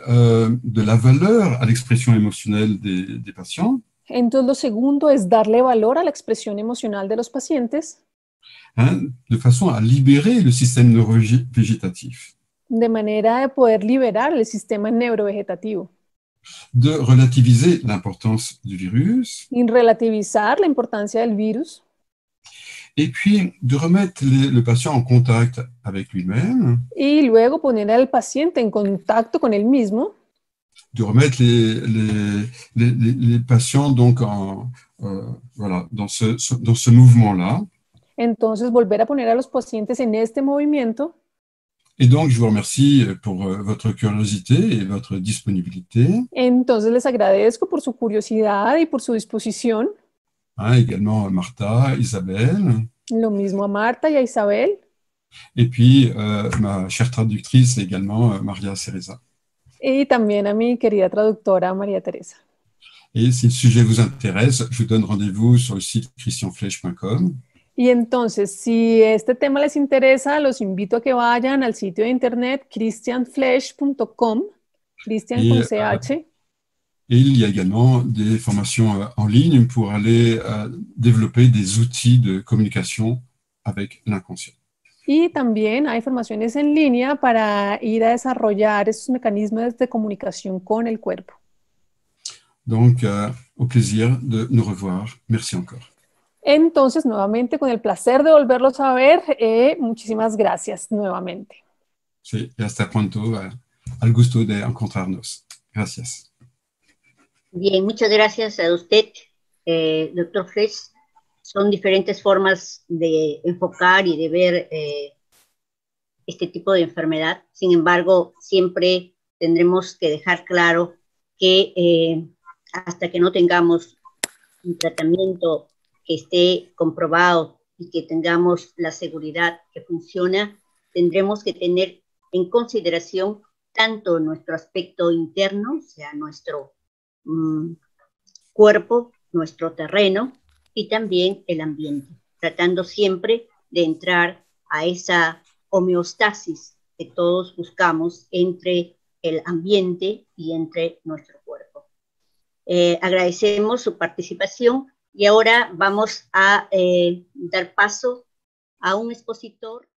de la valeur à l'expression émotionnelle des patients. Entonces, lo segundo es darle valor a la expresión emocional de los pacientes. Hein, de façon à libérer le système neurovégétatif. De manera de poder liberar el sistema neurovegetativo. De relativiser l'importance du virus. Y relativizar la importancia del virus. Et puis, de remettre le patient en contact avec lui-même. Y luego poner al paciente en contacto con él mismo. De remettre les patients donc voilà, dans ce mouvement-là. Entonces, volver a poner a los pacientes en este movimiento. Et donc, je vous remercie pour votre curiosité et votre disponibilité. Entonces, les agradezco por su curiosidad y por su disposición. Hein, également Martha, Isabelle. Lo mismo a Marta y a Isabel. Et puis, ma chère traductrice également, Maria Cereza. Y también a mi querida traductora, María Teresa. Et si le sujet vous intéresse, je vous donne rendez-vous sur le site christianflech.com. Y entonces, si este tema les interesa, los invito a que vayan al sitio de internet christianflesch.com, Christian con Et, CH. et il y a également des formations en ligne pour aller développer des outils de communication avec l'inconscient. Y también hay formaciones en línea para ir a desarrollar esos mecanismos de comunicación con el cuerpo. Donc, au plaisir de nous revoir. Merci encore. Entonces, nuevamente, con el placer de volverlos a ver, muchísimas gracias nuevamente. Sí, y hasta pronto. Al gusto de encontrarnos. Gracias. Bien, muchas gracias a usted, doctor Flesch. Son diferentes formas de enfocar y de ver este tipo de enfermedad. Sin embargo, siempre tendremos que dejar claro que hasta que no tengamos un tratamiento que esté comprobado y que tengamos la seguridad que funciona, tendremos que tener en consideración tanto nuestro aspecto interno, o sea, nuestro cuerpo, nuestro terreno, y también el ambiente, tratando siempre de entrar a esa homeostasis que todos buscamos entre el ambiente y entre nuestro cuerpo. Agradecemos su participación y ahora vamos a dar paso a un expositor.